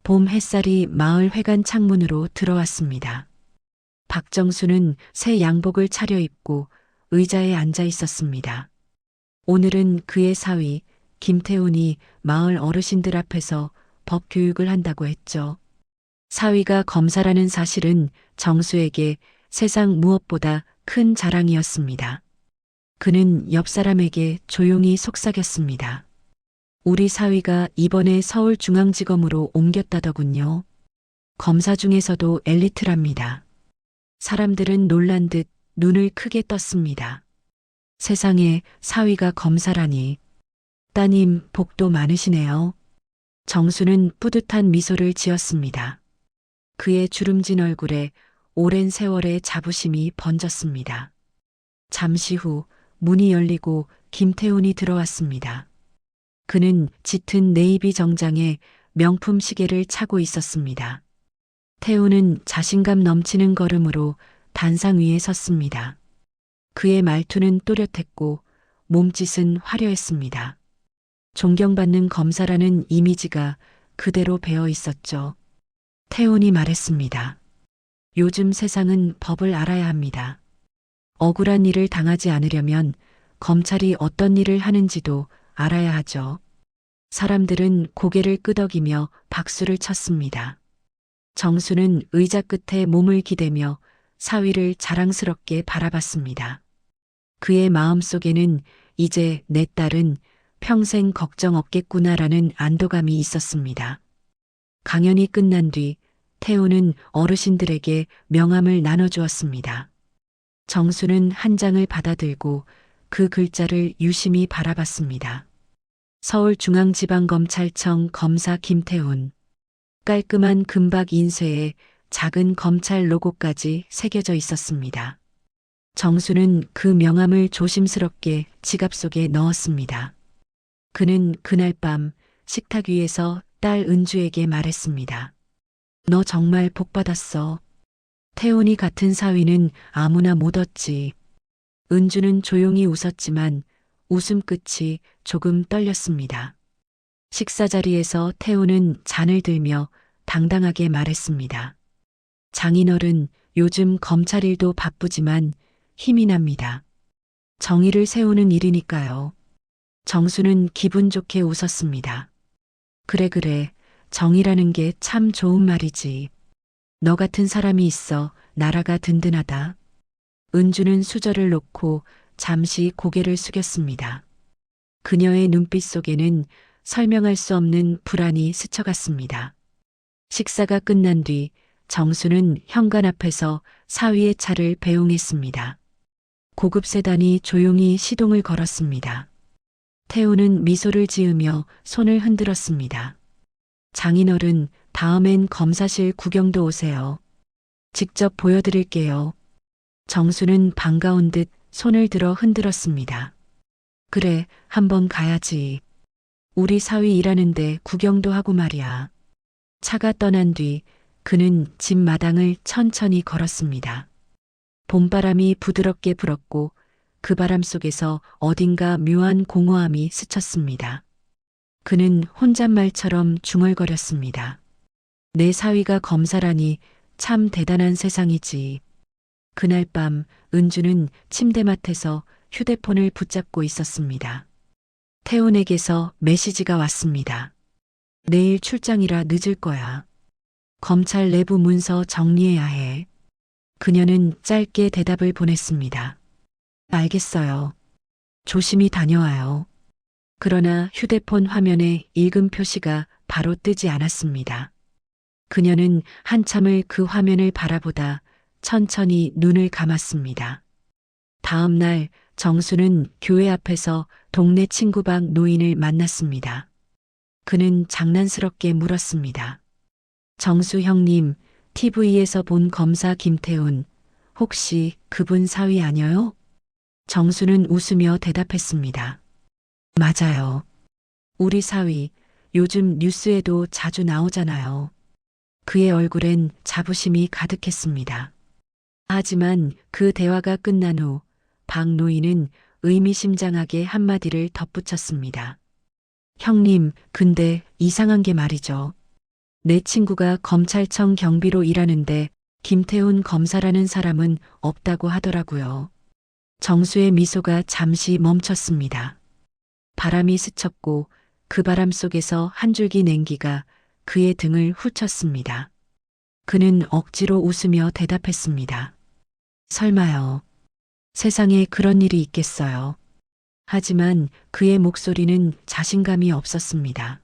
봄 햇살이 마을 회관 창문으로 들어왔습니다. 박정수는 새 양복을 차려입고 의자에 앉아 있었습니다. 오늘은 그의 사위 김태훈이 마을 어르신들 앞에서 법 교육을 한다고 했죠. 사위가 검사라는 사실은 정수에게 세상 무엇보다 큰 자랑이었습니다. 그는 옆 사람에게 조용히 속삭였습니다. 우리 사위가 이번에 서울중앙지검으로 옮겼다더군요. 검사 중에서도 엘리트랍니다. 사람들은 놀란 듯 눈을 크게 떴습니다. 세상에 사위가 검사라니. 따님 복도 많으시네요. 정수는 뿌듯한 미소를 지었습니다. 그의 주름진 얼굴에 오랜 세월의 자부심이 번졌습니다. 잠시 후 문이 열리고 김태훈이 들어왔습니다. 그는 짙은 네이비 정장에 명품 시계를 차고 있었습니다. 태훈은 자신감 넘치는 걸음으로 단상 위에 섰습니다. 그의 말투는 또렷했고 몸짓은 화려했습니다. 존경받는 검사라는 이미지가 그대로 배어 있었죠. 태훈이 말했습니다. 요즘 세상은 법을 알아야 합니다. 억울한 일을 당하지 않으려면 검찰이 어떤 일을 하는지도 알아야 하죠. 사람들은 고개를 끄덕이며 박수를 쳤습니다. 정수는 의자 끝에 몸을 기대며 사위를 자랑스럽게 바라봤습니다. 그의 마음속에는 이제 내 딸은 평생 걱정 없겠구나라는 안도감이 있었습니다. 강연이 끝난 뒤 태우는 어르신들에게 명함을 나눠주었습니다. 정수는 한 장을 받아들고 그 글자를 유심히 바라봤습니다. 서울중앙지방검찰청 검사 김태훈. 깔끔한 금박 인쇄에 작은 검찰 로고까지 새겨져 있었습니다. 정수는 그 명함을 조심스럽게 지갑 속에 넣었습니다. 그는 그날 밤 식탁 위에서 딸 은주에게 말했습니다. 너 정말 복 받았어. 태훈이 같은 사위는 아무나 못 얻지. 은주는 조용히 웃었지만 웃음 끝이 조금 떨렸습니다. 식사 자리에서 태훈은 잔을 들며 당당하게 말했습니다. 장인어른, 요즘 검찰 일도 바쁘지만 힘이 납니다. 정의를 세우는 일이니까요. 정수는 기분 좋게 웃었습니다. 그래, 정의라는 게 참 좋은 말이지. 너 같은 사람이 있어 나라가 든든하다. 은주는 수저를 놓고 잠시 고개를 숙였습니다. 그녀의 눈빛 속에는 설명할 수 없는 불안이 스쳐갔습니다. 식사가 끝난 뒤 정수는 현관 앞에서 사위의 차를 배웅했습니다. 고급 세단이 조용히 시동을 걸었습니다. 태우는 미소를 지으며 손을 흔들었습니다. 장인어른, 다음엔 검사실 구경도 오세요. 직접 보여드릴게요. 정수는 반가운 듯 손을 들어 흔들었습니다. 그래, 한번 가야지. 우리 사위 일하는데 구경도 하고 말이야. 차가 떠난 뒤 그는 집 마당을 천천히 걸었습니다. 봄바람이 부드럽게 불었고 그 바람 속에서 어딘가 묘한 공허함이 스쳤습니다. 그는 혼잣말처럼 중얼거렸습니다. 내 사위가 검사라니 참 대단한 세상이지. 그날 밤 은주는 침대맡에서 휴대폰을 붙잡고 있었습니다. 태훈에게서 메시지가 왔습니다. 내일 출장이라 늦을 거야. 검찰 내부 문서 정리해야 해. 그녀는 짧게 대답을 보냈습니다. 알겠어요. 조심히 다녀와요. 그러나 휴대폰 화면에 읽음 표시가 바로 뜨지 않았습니다. 그녀는 한참을 그 화면을 바라보다 천천히 눈을 감았습니다. 다음 날 정수는 교회 앞에서 동네 친구방 노인을 만났습니다. 그는 장난스럽게 물었습니다. 정수 형님, TV에서 본 검사 김태훈, 혹시 그분 사위 아니요? 정수는 웃으며 대답했습니다. 맞아요. 우리 사위, 요즘 뉴스에도 자주 나오잖아요. 그의 얼굴엔 자부심이 가득했습니다. 하지만 그 대화가 끝난 후 박 노인은 의미심장하게 한마디를 덧붙였습니다. 형님, 근데 이상한 게 말이죠. 내 친구가 검찰청 경비로 일하는데 김태훈 검사라는 사람은 없다고 하더라고요. 정수의 미소가 잠시 멈췄습니다. 바람이 스쳤고 그 바람 속에서 한 줄기 냉기가 그의 등을 훑쳤습니다. 그는 억지로 웃으며 대답했습니다. 설마요. 세상에 그런 일이 있겠어요. 하지만 그의 목소리는 자신감이 없었습니다.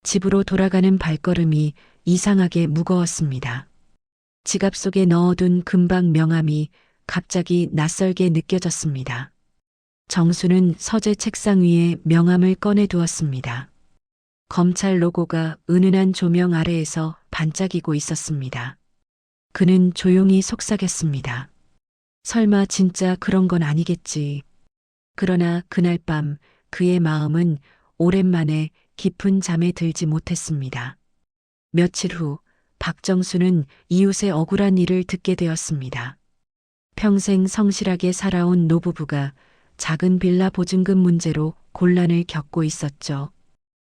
집으로 돌아가는 발걸음이 이상하게 무거웠습니다. 지갑 속에 넣어둔 금박 명함이 갑자기 낯설게 느껴졌습니다. 정수는 서재 책상 위에 명함을 꺼내 두었습니다. 검찰 로고가 은은한 조명 아래에서 반짝이고 있었습니다. 그는 조용히 속삭였습니다. 설마 진짜 그런 건 아니겠지. 그러나 그날 밤 그의 마음은 오랜만에 깊은 잠에 들지 못했습니다. 며칠 후 박정수는 이웃의 억울한 일을 듣게 되었습니다. 평생 성실하게 살아온 노부부가 작은 빌라 보증금 문제로 곤란을 겪고 있었죠.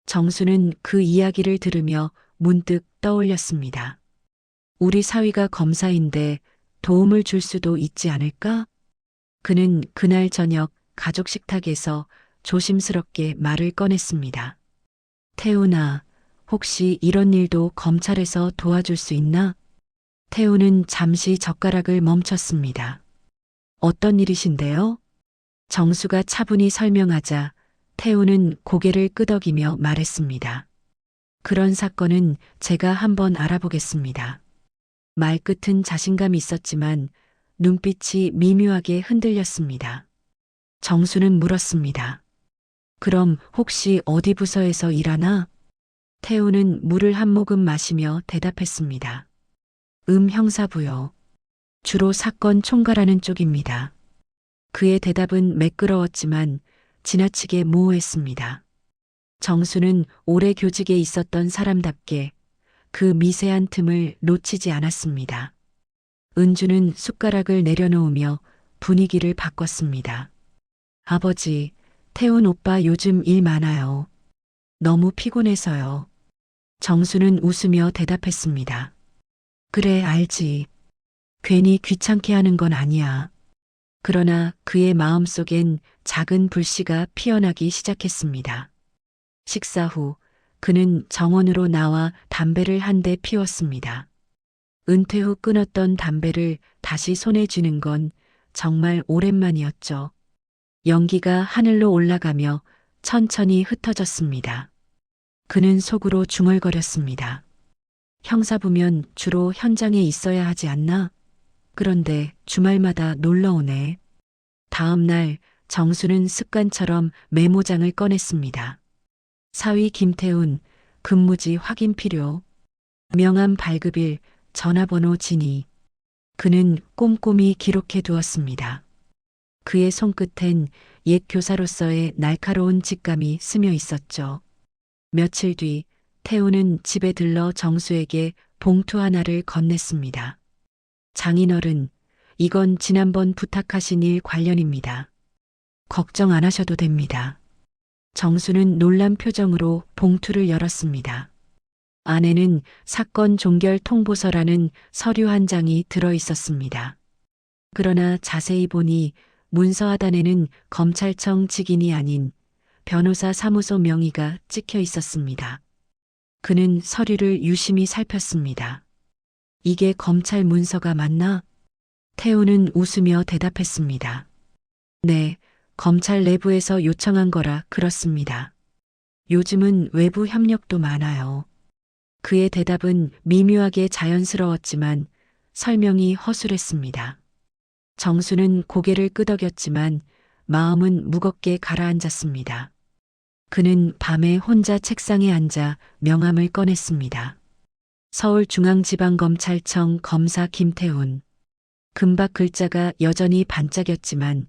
정수는 그 이야기를 들으며 문득 떠올렸습니다. 우리 사위가 검사인데 도움을 줄 수도 있지 않을까? 그는 그날 저녁 가족 식탁에서 조심스럽게 말을 꺼냈습니다. 태훈아, 혹시 이런 일도 검찰에서 도와줄 수 있나? 태훈은 잠시 젓가락을 멈췄습니다. 어떤 일이신데요? 정수가 차분히 설명하자 태훈은 고개를 끄덕이며 말했습니다. 그런 사건은 제가 한번 알아보겠습니다. 말끝은 자신감이 있었지만 눈빛이 미묘하게 흔들렸습니다. 정수는 물었습니다. 그럼 혹시 어디 부서에서 일하나? 태우는 물을 한 모금 마시며 대답했습니다. 형사부요. 주로 사건 총괄하는 쪽입니다. 그의 대답은 매끄러웠지만 지나치게 모호했습니다. 정수는 오래 교직에 있었던 사람답게 그 미세한 틈을 놓치지 않았습니다. 은주는 숟가락을 내려놓으며 분위기를 바꿨습니다. 아버지, 태훈 오빠 요즘 일 많아요. 너무 피곤해서요. 정수는 웃으며 대답했습니다. 그래, 알지. 괜히 귀찮게 하는 건 아니야. 그러나 그의 마음속엔 작은 불씨가 피어나기 시작했습니다. 식사 후 그는 정원으로 나와 담배를 한 대 피웠습니다. 은퇴 후 끊었던 담배를 다시 손에 쥐는 건 정말 오랜만이었죠. 연기가 하늘로 올라가며 천천히 흩어졌습니다. 그는 속으로 중얼거렸습니다. 형사부면 주로 현장에 있어야 하지 않나? 그런데 주말마다 놀러 오네. 다음 날 정수는 습관처럼 메모장을 꺼냈습니다. 사위 김태훈, 근무지 확인 필요, 명함 발급일, 전화번호 진위. 그는 꼼꼼히 기록해 두었습니다. 그의 손끝엔 옛 교사로서의 날카로운 직감이 스며 있었죠. 며칠 뒤 태우는 집에 들러 정수에게 봉투 하나를 건넸습니다. 장인어른, 이건 지난번 부탁하신 일 관련입니다. 걱정 안 하셔도 됩니다. 정수는 놀란 표정으로 봉투를 열었습니다. 안에는 사건 종결 통보서라는 서류 한 장이 들어 있었습니다. 그러나 자세히 보니 문서 하단에는 검찰청 직인이 아닌 변호사 사무소 명의가 찍혀 있었습니다. 그는 서류를 유심히 살폈습니다. 이게 검찰 문서가 맞나? 태우는 웃으며 대답했습니다. 네, 검찰 내부에서 요청한 거라 그렇습니다. 요즘은 외부 협력도 많아요. 그의 대답은 미묘하게 자연스러웠지만 설명이 허술했습니다. 정수는 고개를 끄덕였지만 마음은 무겁게 가라앉았습니다. 그는 밤에 혼자 책상에 앉아 명함을 꺼냈습니다. 서울중앙지방검찰청 검사 김태훈. 금박 글자가 여전히 반짝였지만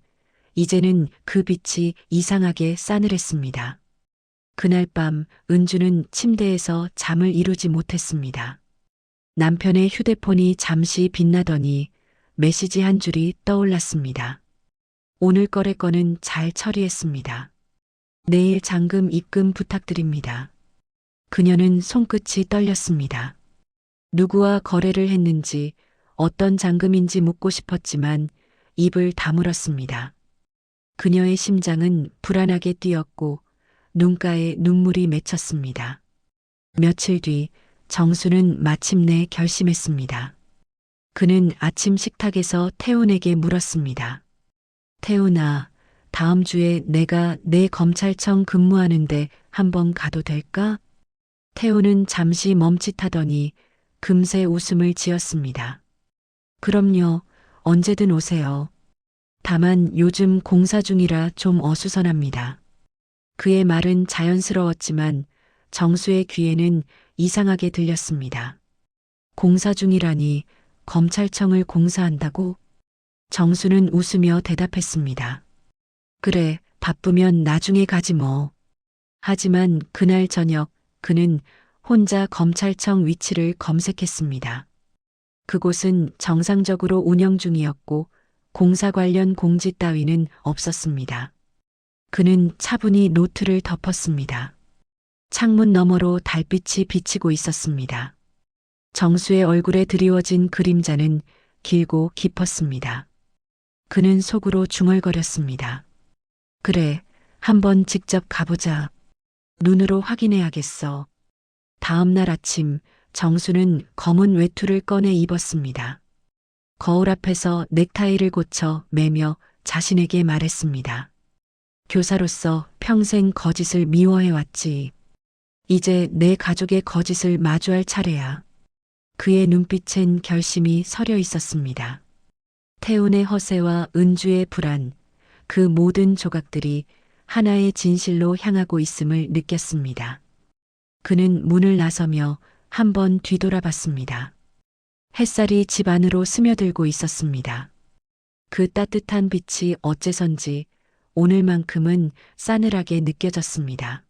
이제는 그 빛이 이상하게 싸늘했습니다. 그날 밤 은주는 침대에서 잠을 이루지 못했습니다. 남편의 휴대폰이 잠시 빛나더니 메시지 한 줄이 떠올랐습니다. 오늘 거래 건은 잘 처리했습니다. 내일 잔금 입금 부탁드립니다. 그녀는 손끝이 떨렸습니다. 누구와 거래를 했는지 어떤 잔금인지 묻고 싶었지만 입을 다물었습니다. 그녀의 심장은 불안하게 뛰었고 눈가에 눈물이 맺혔습니다. 며칠 뒤 정수는 마침내 결심했습니다. 그는 아침 식탁에서 태훈에게 물었습니다. 태훈아, 다음 주에 내가 내 검찰청 근무하는데 한번 가도 될까? 태훈은 잠시 멈칫하더니 금세 웃음을 지었습니다. 그럼요, 언제든 오세요. 다만 요즘 공사 중이라 좀 어수선합니다. 그의 말은 자연스러웠지만 정수의 귀에는 이상하게 들렸습니다. 공사 중이라니 검찰청을 공사한다고? 정수는 웃으며 대답했습니다. 그래, 바쁘면 나중에 가지 뭐. 하지만 그날 저녁 그는 혼자 검찰청 위치를 검색했습니다. 그곳은 정상적으로 운영 중이었고 공사 관련 공지 따위는 없었습니다. 그는 차분히 노트를 덮었습니다. 창문 너머로 달빛이 비치고 있었습니다. 정수의 얼굴에 드리워진 그림자는 길고 깊었습니다. 그는 속으로 중얼거렸습니다. 그래, 한번 직접 가보자. 눈으로 확인해야겠어. 다음 날 아침 정수는 검은 외투를 꺼내 입었습니다. 거울 앞에서 넥타이를 고쳐 매며 자신에게 말했습니다. 교사로서 평생 거짓을 미워해왔지. 이제 내 가족의 거짓을 마주할 차례야. 그의 눈빛엔 결심이 서려 있었습니다. 태훈의 허세와 은주의 불안, 그 모든 조각들이 하나의 진실로 향하고 있음을 느꼈습니다. 그는 문을 나서며 한번 뒤돌아봤습니다. 햇살이 집 안으로 스며들고 있었습니다. 그 따뜻한 빛이 어째선지 오늘만큼은 싸늘하게 느껴졌습니다.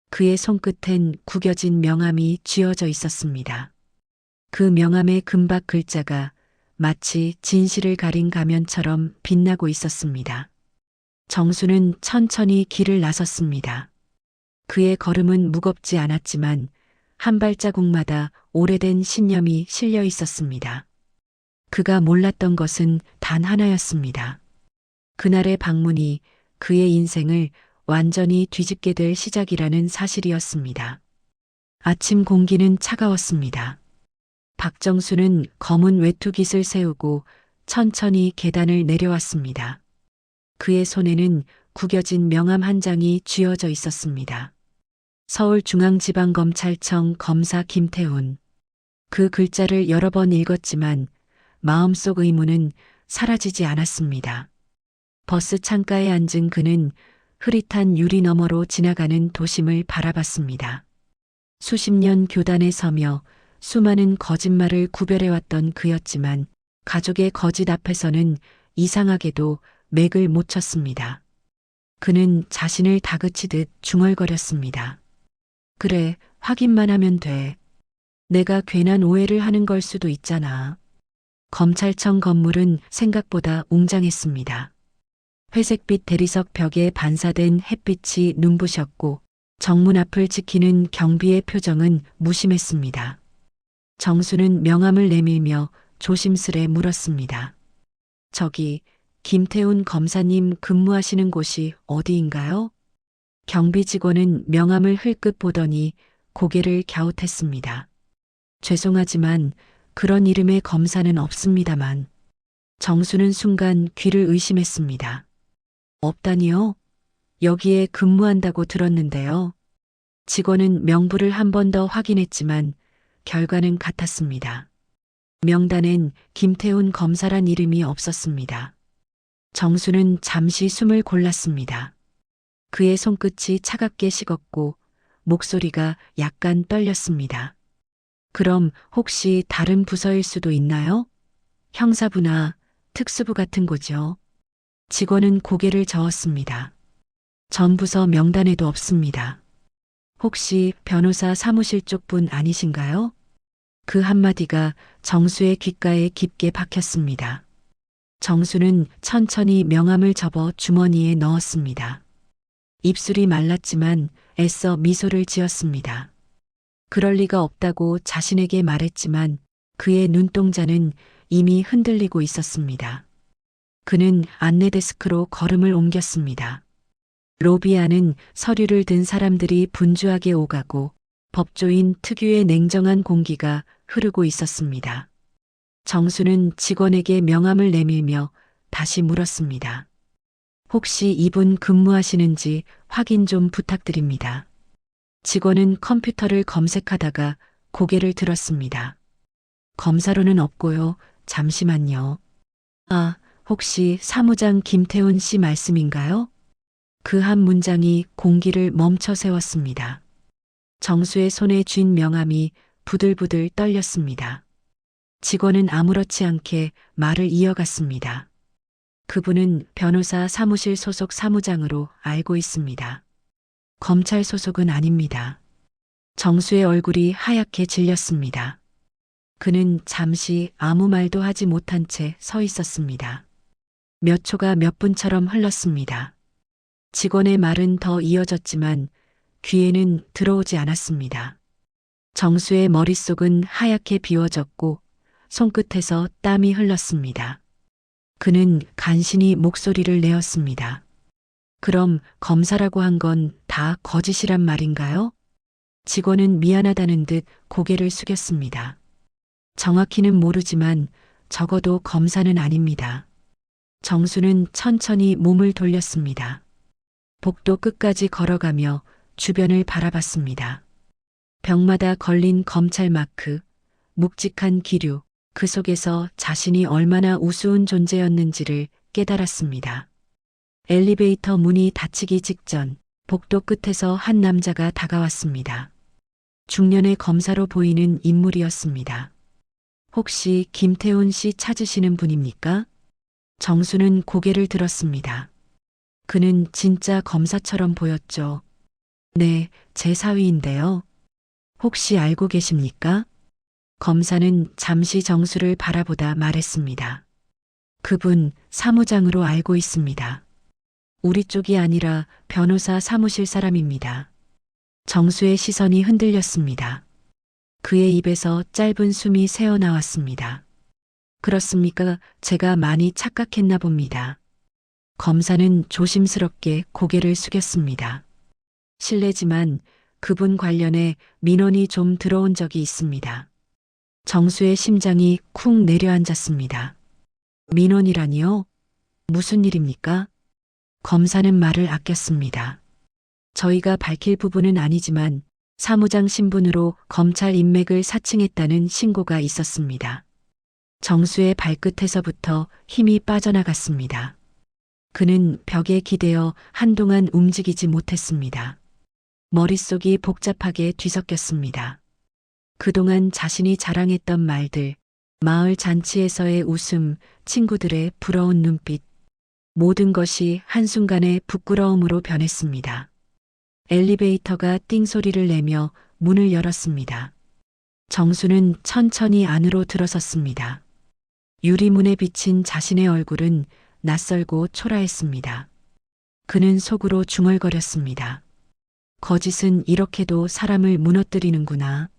그의 손끝엔 구겨진 명함이 쥐어져 있었습니다. 그 명함의 금박 글자가 마치 진실을 가린 가면처럼 빛나고 있었습니다. 정수는 천천히 길을 나섰습니다. 그의 걸음은 무겁지 않았지만 한 발자국마다 오래된 신념이 실려 있었습니다. 그가 몰랐던 것은 단 하나였습니다. 그날의 방문이 그의 인생을 완전히 뒤집게 될 시작이라는 사실이었습니다. 아침 공기는 차가웠습니다. 박정수는 검은 외투깃을 세우고 천천히 계단을 내려왔습니다. 그의 손에는 구겨진 명함 한 장이 쥐어져 있었습니다. 서울중앙지방검찰청 검사 김태훈. 그 글자를 여러 번 읽었지만 마음속 의문은 사라지지 않았습니다. 버스 창가에 앉은 그는 흐릿한 유리 너머로 지나가는 도심을 바라봤습니다. 수십 년 교단에 서며 수많은 거짓말을 구별해왔던 그였지만 가족의 거짓 앞에서는 이상하게도 맥을 못 쳤습니다. 그는 자신을 다그치듯 중얼거렸습니다. 그래, 확인만 하면 돼. 내가 괜한 오해를 하는 걸 수도 있잖아. 검찰청 건물은 생각보다 웅장했습니다. 회색빛 대리석 벽에 반사된 햇빛이 눈부셨고 정문 앞을 지키는 경비의 표정은 무심했습니다. 정수는 명함을 내밀며 조심스레 물었습니다. 저기 김태훈 검사님 근무하시는 곳이 어디인가요? 경비 직원은 명함을 흘끗 보더니 고개를 갸웃했습니다. 죄송하지만 그런 이름의 검사는 없습니다만. 정수는 순간 귀를 의심했습니다. 없다니요? 여기에 근무한다고 들었는데요. 직원은 명부를 한 번 더 확인했지만 결과는 같았습니다. 명단엔 김태훈 검사란 이름이 없었습니다. 정수는 잠시 숨을 골랐습니다. 그의 손끝이 차갑게 식었고 목소리가 약간 떨렸습니다. 그럼 혹시 다른 부서일 수도 있나요? 형사부나 특수부 같은 거죠. 직원은 고개를 저었습니다. 전 부서 명단에도 없습니다. 혹시 변호사 사무실 쪽 분 아니신가요? 그 한마디가 정수의 귓가에 깊게 박혔습니다. 정수는 천천히 명함을 접어 주머니에 넣었습니다. 입술이 말랐지만 애써 미소를 지었습니다. 그럴 리가 없다고 자신에게 말했지만 그의 눈동자는 이미 흔들리고 있었습니다. 그는 안내데스크로 걸음을 옮겼습니다. 로비 안은 서류를 든 사람들이 분주하게 오가고 법조인 특유의 냉정한 공기가 흐르고 있었습니다. 정수는 직원에게 명함을 내밀며 다시 물었습니다. 혹시 이분 근무하시는지 확인 좀 부탁드립니다. 직원은 컴퓨터를 검색하다가 고개를 들었습니다. 검사로는 없고요. 잠시만요. 아, 혹시 사무장 김태훈 씨 말씀인가요? 그 한 문장이 공기를 멈춰 세웠습니다. 정수의 손에 쥔 명함이 부들부들 떨렸습니다. 직원은 아무렇지 않게 말을 이어갔습니다. 그분은 변호사 사무실 소속 사무장으로 알고 있습니다. 검찰 소속은 아닙니다. 정수의 얼굴이 하얗게 질렸습니다. 그는 잠시 아무 말도 하지 못한 채 서 있었습니다. 몇 초가 몇 분처럼 흘렀습니다. 직원의 말은 더 이어졌지만 귀에는 들어오지 않았습니다. 정수의 머릿속은 하얗게 비워졌고 손끝에서 땀이 흘렀습니다. 그는 간신히 목소리를 내었습니다. 그럼 검사라고 한 건 다 거짓이란 말인가요? 직원은 미안하다는 듯 고개를 숙였습니다. 정확히는 모르지만 적어도 검사는 아닙니다. 정수는 천천히 몸을 돌렸습니다. 복도 끝까지 걸어가며 주변을 바라봤습니다. 벽마다 걸린 검찰 마크, 묵직한 기류, 그 속에서 자신이 얼마나 우스운 존재였는지를 깨달았습니다. 엘리베이터 문이 닫히기 직전 복도 끝에서 한 남자가 다가왔습니다. 중년의 검사로 보이는 인물이었습니다. 혹시 김태훈 씨 찾으시는 분입니까? 정수는 고개를 들었습니다. 그는 진짜 검사처럼 보였죠. 네, 제 사위인데요. 혹시 알고 계십니까? 검사는 잠시 정수를 바라보다 말했습니다. 그분 사무장으로 알고 있습니다. 우리 쪽이 아니라 변호사 사무실 사람입니다. 정수의 시선이 흔들렸습니다. 그의 입에서 짧은 숨이 새어나왔습니다. 그렇습니까? 제가 많이 착각했나 봅니다. 검사는 조심스럽게 고개를 숙였습니다. 실례지만 그분 관련해 민원이 좀 들어온 적이 있습니다. 정수의 심장이 쿵 내려앉았습니다. 민원이라니요? 무슨 일입니까? 검사는 말을 아꼈습니다. 저희가 밝힐 부분은 아니지만 사무장 신분으로 검찰 인맥을 사칭했다는 신고가 있었습니다. 정수의 발끝에서부터 힘이 빠져나갔습니다. 그는 벽에 기대어 한동안 움직이지 못했습니다. 머릿속이 복잡하게 뒤섞였습니다. 그동안 자신이 자랑했던 말들, 마을 잔치에서의 웃음, 친구들의 부러운 눈빛, 모든 것이 한순간에 부끄러움으로 변했습니다. 엘리베이터가 띵 소리를 내며 문을 열었습니다. 정수는 천천히 안으로 들어섰습니다. 유리문에 비친 자신의 얼굴은 낯설고 초라했습니다. 그는 속으로 중얼거렸습니다. 거짓은 이렇게도 사람을 무너뜨리는구나.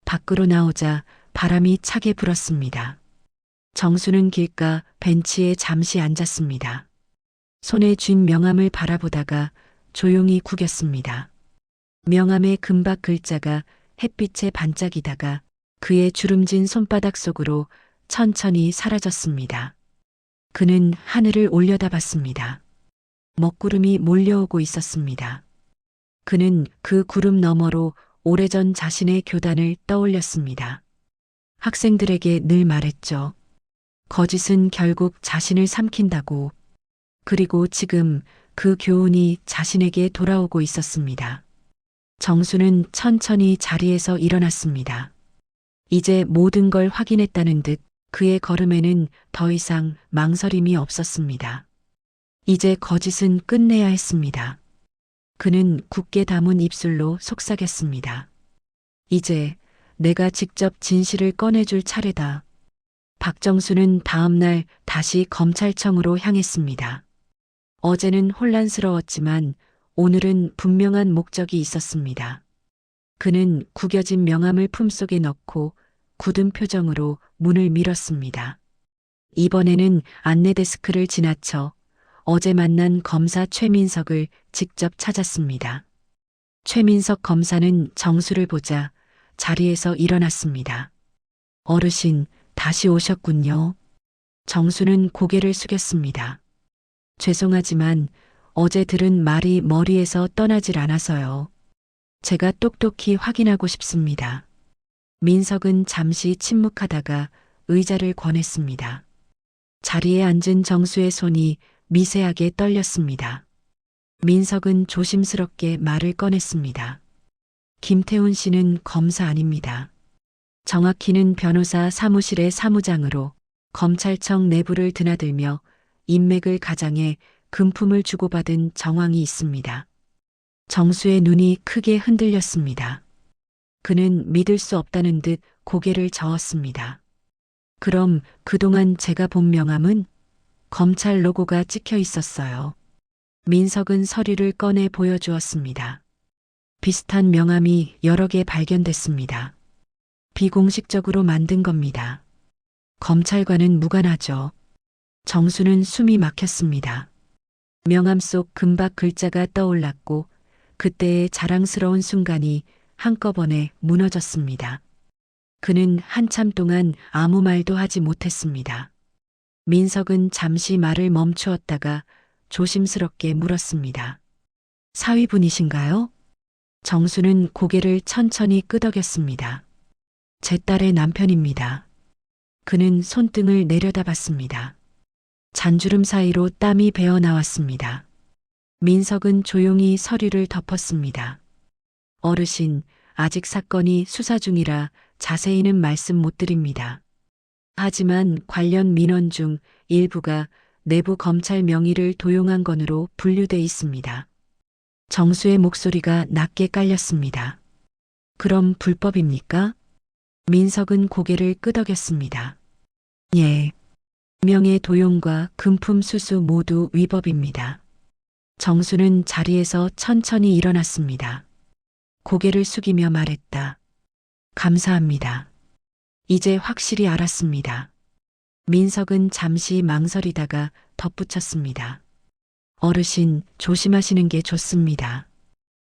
밖으로 나오자 바람이 차게 불었습니다. 정수는 길가 벤치에 잠시 앉았습니다. 손에 쥔 명함을 바라보다가 조용히 구겼습니다. 명함의 금박 글자가 햇빛에 반짝이다가 그의 주름진 손바닥 속으로 천천히 사라졌습니다. 그는 하늘을 올려다봤습니다. 먹구름이 몰려오고 있었습니다. 그는 그 구름 너머로 오래전 자신의 교단을 떠올렸습니다. 학생들에게 늘 말했죠. 거짓은 결국 자신을 삼킨다고. 그리고 지금 그 교훈이 자신에게 돌아오고 있었습니다. 정수는 천천히 자리에서 일어났습니다. 이제 모든 걸 확인했다는 듯 그의 걸음에는 더 이상 망설임이 없었습니다. 이제 거짓은 끝내야 했습니다. 그는 굳게 담은 입술로 속삭였습니다. 이제 내가 직접 진실을 꺼내줄 차례다. 박정수는 다음 날 다시 검찰청으로 향했습니다. 어제는 혼란스러웠지만 오늘은 분명한 목적이 있었습니다. 그는 구겨진 명함을 품속에 넣고 굳은 표정으로 문을 밀었습니다. 이번에는 안내 데스크를 지나쳐 어제 만난 검사 최민석을 직접 찾았습니다. 최민석 검사는 정수를 보자 자리에서 일어났습니다. 어르신, 다시 오셨군요. 정수는 고개를 숙였습니다. 죄송하지만 어제 들은 말이 머리에서 떠나질 않아서요. 제가 똑똑히 확인하고 싶습니다. 민석은 잠시 침묵하다가 의자를 권했습니다. 자리에 앉은 정수의 손이 미세하게 떨렸습니다. 민석은 조심스럽게 말을 꺼냈습니다. 김태훈 씨는 검사 아닙니다. 정확히는 변호사 사무실의 사무장으로 검찰청 내부를 드나들며 인맥을 가장해 금품을 주고받은 정황이 있습니다. 정수의 눈이 크게 흔들렸습니다. 그는 믿을 수 없다는 듯 고개를 저었습니다. 그럼 그동안 제가 본 명함은 검찰 로고가 찍혀 있었어요. 민석은 서류를 꺼내 보여주었습니다. 비슷한 명함이 여러 개 발견됐습니다. 비공식적으로 만든 겁니다. 검찰과는 무관하죠. 정수는 숨이 막혔습니다. 명함 속 금박 글자가 떠올랐고 그때의 자랑스러운 순간이 한꺼번에 무너졌습니다. 그는 한참 동안 아무 말도 하지 못했습니다. 민석은 잠시 말을 멈추었다가 조심스럽게 물었습니다. 사위분이신가요? 정수는 고개를 천천히 끄덕였습니다. 제 딸의 남편입니다. 그는 손등을 내려다봤습니다. 잔주름 사이로 땀이 배어 나왔습니다. 민석은 조용히 서류를 덮었습니다. 어르신, 아직 사건이 수사 중이라 자세히는 말씀 못 드립니다. 하지만 관련 민원 중 일부가 내부 검찰 명의를 도용한 건으로 분류돼 있습니다. 정수의 목소리가 낮게 깔렸습니다. 그럼 불법입니까? 민석은 고개를 끄덕였습니다. 예. 명의 도용과 금품 수수 모두 위법입니다. 정수는 자리에서 천천히 일어났습니다. 고개를 숙이며 말했다. 감사합니다. 이제 확실히 알았습니다. 민석은 잠시 망설이다가 덧붙였습니다. 어르신, 조심하시는 게 좋습니다.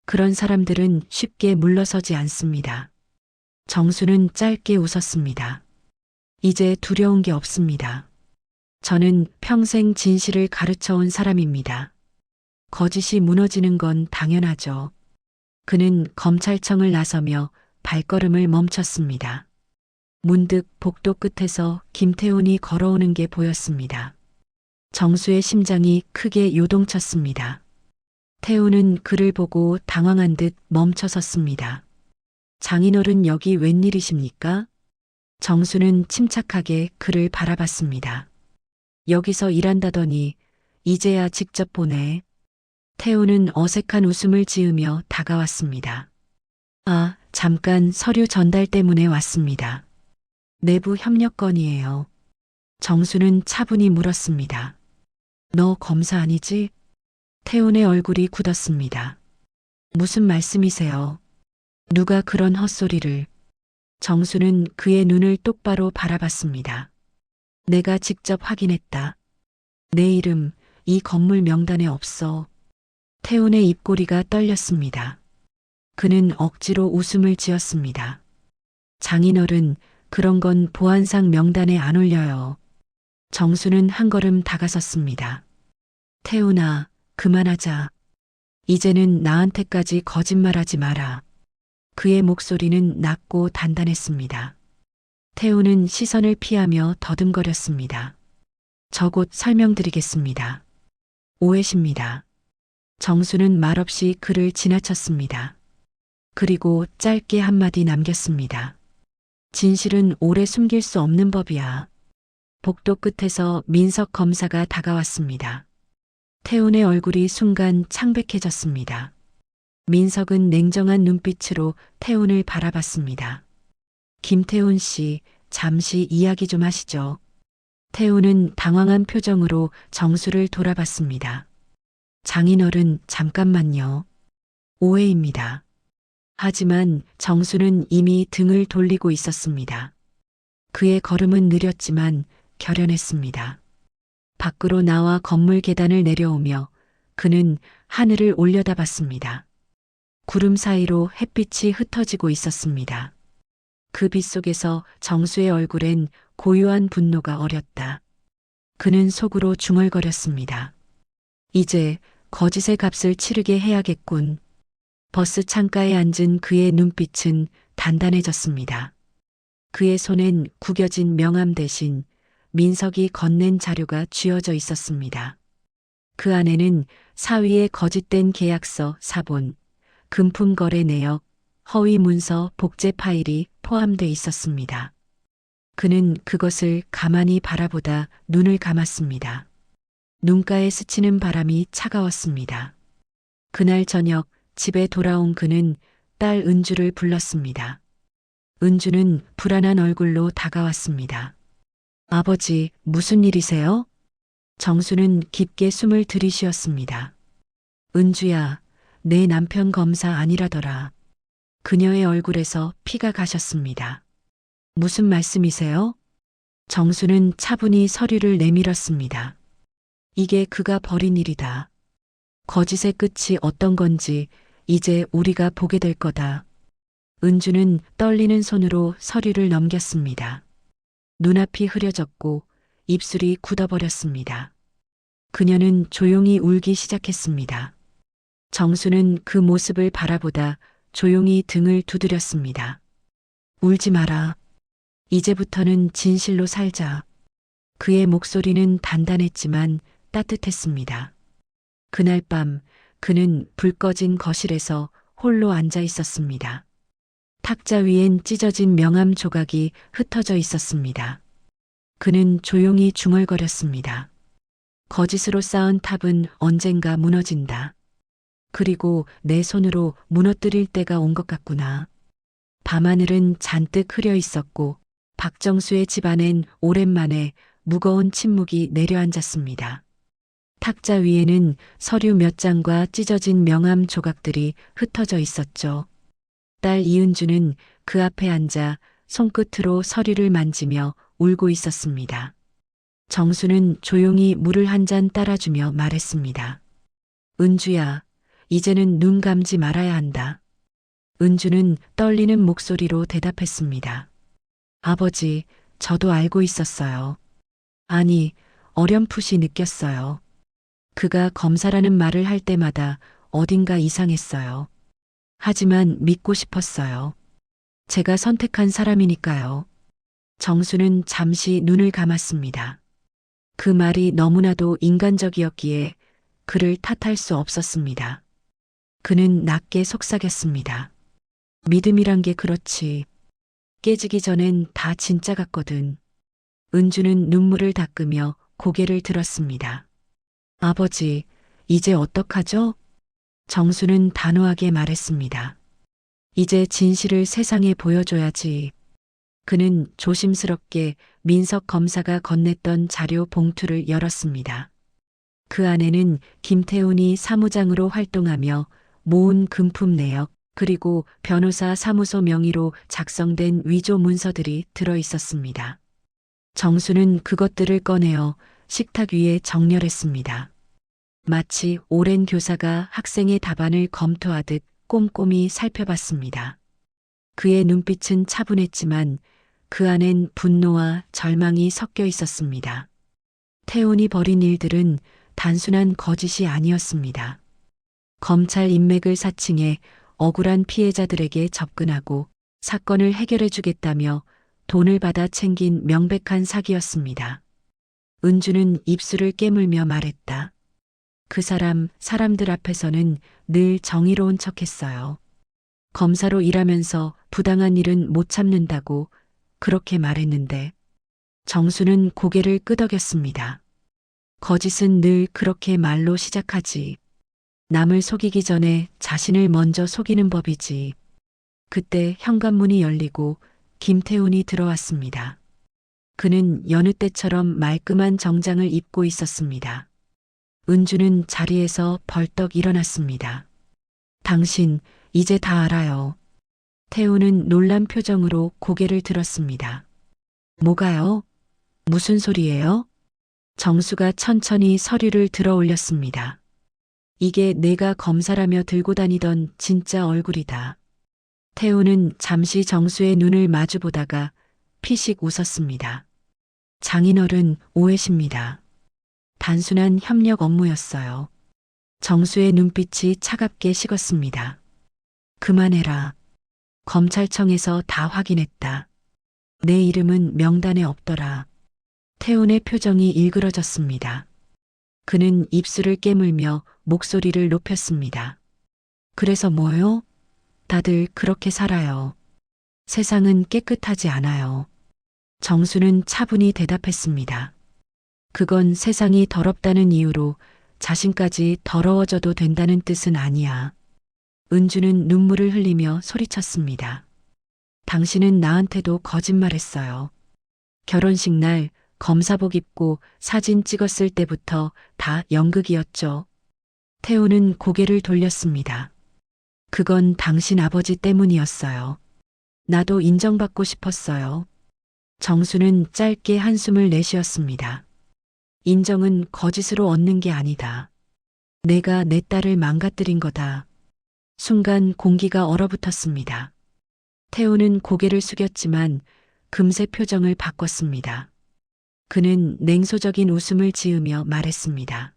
그런 사람들은 쉽게 물러서지 않습니다. 정수는 짧게 웃었습니다. 이제 두려운 게 없습니다. 저는 평생 진실을 가르쳐온 사람입니다. 거짓이 무너지는 건 당연하죠. 그는 검찰청을 나서며 발걸음을 멈췄습니다. 문득 복도 끝에서 김태훈이 걸어오는 게 보였습니다. 정수의 심장이 크게 요동쳤습니다. 태훈은 그를 보고 당황한 듯 멈춰섰습니다. 장인어른 여기 웬일이십니까? 정수는 침착하게 그를 바라봤습니다. 여기서 일한다더니 이제야 직접 보네. 태훈은 어색한 웃음을 지으며 다가왔습니다. 아, 잠깐 서류 전달 때문에 왔습니다. 내부 협력 건이에요. 정수는 차분히 물었습니다. 너 검사 아니지? 태훈의 얼굴이 굳었습니다. 무슨 말씀이세요? 누가 그런 헛소리를. 정수는 그의 눈을 똑바로 바라봤습니다. 내가 직접 확인했다. 내 이름 이 건물 명단에 없어. 태훈의 입꼬리가 떨렸습니다. 그는 억지로 웃음을 지었습니다. 장인어른, 그런 건 보안상 명단에 안 올려요. 정수는 한 걸음 다가섰습니다. 태훈아, 그만하자. 이제는 나한테까지 거짓말하지 마라. 그의 목소리는 낮고 단단했습니다. 태훈은 시선을 피하며 더듬거렸습니다. 저 곧 설명드리겠습니다. 오해십니다. 정수는 말없이 그를 지나쳤습니다. 그리고 짧게 한마디 남겼습니다. 진실은 오래 숨길 수 없는 법이야. 복도 끝에서 민석 검사가 다가왔습니다. 태훈의 얼굴이 순간 창백해졌습니다. 민석은 냉정한 눈빛으로 태훈을 바라봤습니다. 김태훈 씨, 잠시 이야기 좀 하시죠. 태훈은 당황한 표정으로 정수를 돌아봤습니다. 장인어른, 잠깐만요. 오해입니다. 하지만 정수는 이미 등을 돌리고 있었습니다. 그의 걸음은 느렸지만 결연했습니다. 밖으로 나와 건물 계단을 내려오며 그는 하늘을 올려다봤습니다. 구름 사이로 햇빛이 흩어지고 있었습니다. 그 빛 속에서 정수의 얼굴엔 고요한 분노가 어렸다. 그는 속으로 중얼거렸습니다. 이제 거짓의 값을 치르게 해야겠군. 버스 창가에 앉은 그의 눈빛은 단단해졌습니다. 그의 손엔 구겨진 명함 대신 민석이 건넨 자료가 쥐어져 있었습니다. 그 안에는 사위의 거짓된 계약서 사본, 금품 거래 내역, 허위 문서 복제 파일이 포함돼 있었습니다. 그는 그것을 가만히 바라보다 눈을 감았습니다. 눈가에 스치는 바람이 차가웠습니다. 그날 저녁 집에 돌아온 그는 딸 은주를 불렀습니다. 은주는 불안한 얼굴로 다가왔습니다. 아버지, 무슨 일이세요? 정수는 깊게 숨을 들이쉬었습니다. 은주야, 내 남편 검사 아니라더라. 그녀의 얼굴에서 피가 가셨습니다. 무슨 말씀이세요? 정수는 차분히 서류를 내밀었습니다. 이게 그가 벌인 일이다. 거짓의 끝이 어떤 건지 이제 우리가 보게 될 거다. 은주는 떨리는 손으로 서류를 넘겼습니다. 눈앞이 흐려졌고 입술이 굳어버렸습니다. 그녀는 조용히 울기 시작했습니다. 정수는 그 모습을 바라보다 조용히 등을 두드렸습니다. 울지 마라. 이제부터는 진실로 살자. 그의 목소리는 단단했지만 따뜻했습니다. 그날 밤 그는 불 꺼진 거실에서 홀로 앉아 있었습니다. 탁자 위엔 찢어진 명함 조각이 흩어져 있었습니다. 그는 조용히 중얼거렸습니다. 거짓으로 쌓은 탑은 언젠가 무너진다. 그리고 내 손으로 무너뜨릴 때가 온 것 같구나. 밤하늘은 잔뜩 흐려 있었고 박정수의 집안엔 오랜만에 무거운 침묵이 내려앉았습니다. 탁자 위에는 서류 몇 장과 찢어진 명함 조각들이 흩어져 있었죠. 딸 이은주는 그 앞에 앉아 손끝으로 서류를 만지며 울고 있었습니다. 정수는 조용히 물을 한 잔 따라주며 말했습니다. 은주야, 이제는 눈 감지 말아야 한다. 은주는 떨리는 목소리로 대답했습니다. 아버지, 저도 알고 있었어요. 아니, 어렴풋이 느꼈어요. 그가 검사라는 말을 할 때마다 어딘가 이상했어요. 하지만 믿고 싶었어요. 제가 선택한 사람이니까요. 정수는 잠시 눈을 감았습니다. 그 말이 너무나도 인간적이었기에 그를 탓할 수 없었습니다. 그는 낮게 속삭였습니다. 믿음이란 게 그렇지. 깨지기 전엔 다 진짜 같거든. 은주는 눈물을 닦으며 고개를 들었습니다. 아버지, 이제 어떡하죠? 정수는 단호하게 말했습니다. 이제 진실을 세상에 보여줘야지. 그는 조심스럽게 민석 검사가 건넸던 자료 봉투를 열었습니다. 그 안에는 김태훈이 사무장으로 활동하며 모은 금품 내역, 그리고 변호사 사무소 명의로 작성된 위조 문서들이 들어 있었습니다. 정수는 그것들을 꺼내어 식탁 위에 정렬했습니다. 마치 오랜 교사가 학생의 답안을 검토하듯 꼼꼼히 살펴봤습니다. 그의 눈빛은 차분했지만 그 안엔 분노와 절망이 섞여 있었습니다. 태훈이 벌인 일들은 단순한 거짓이 아니었습니다. 검찰 인맥을 사칭해 억울한 피해자들에게 접근하고 사건을 해결해 주겠다며 돈을 받아 챙긴 명백한 사기였습니다. 은주는 입술을 깨물며 말했다. 그 사람들 앞에서는 늘 정의로운 척했어요. 검사로 일하면서 부당한 일은 못 참는다고 그렇게 말했는데 정수는 고개를 끄덕였습니다. 거짓은 늘 그렇게 말로 시작하지. 남을 속이기 전에 자신을 먼저 속이는 법이지. 그때 현관문이 열리고 김태훈이 들어왔습니다. 그는 여느 때처럼 말끔한 정장을 입고 있었습니다. 은주는 자리에서 벌떡 일어났습니다. 당신 이제 다 알아요. 태우는 놀란 표정으로 고개를 들었습니다. 뭐가요? 무슨 소리예요? 정수가 천천히 서류를 들어 올렸습니다. 이게 내가 검사라며 들고 다니던 진짜 얼굴이다. 태우는 잠시 정수의 눈을 마주보다가 피식 웃었습니다. 장인어른 오해십니다. 단순한 협력 업무였어요. 정수의 눈빛이 차갑게 식었습니다. 그만해라. 검찰청에서 다 확인했다. 내 이름은 명단에 없더라. 태훈의 표정이 일그러졌습니다. 그는 입술을 깨물며 목소리를 높였습니다. 그래서 뭐요? 다들 그렇게 살아요. 세상은 깨끗하지 않아요. 정수는 차분히 대답했습니다. 그건 세상이 더럽다는 이유로 자신까지 더러워져도 된다는 뜻은 아니야. 은주는 눈물을 흘리며 소리쳤습니다. 당신은 나한테도 거짓말했어요. 결혼식 날 검사복 입고 사진 찍었을 때부터 다 연극이었죠. 태우는 고개를 돌렸습니다. 그건 당신 아버지 때문이었어요. 나도 인정받고 싶었어요. 정수는 짧게 한숨을 내쉬었습니다. 인정은 거짓으로 얻는 게 아니다. 내가 내 딸을 망가뜨린 거다. 순간 공기가 얼어붙었습니다. 태우는 고개를 숙였지만 금세 표정을 바꿨습니다. 그는 냉소적인 웃음을 지으며 말했습니다.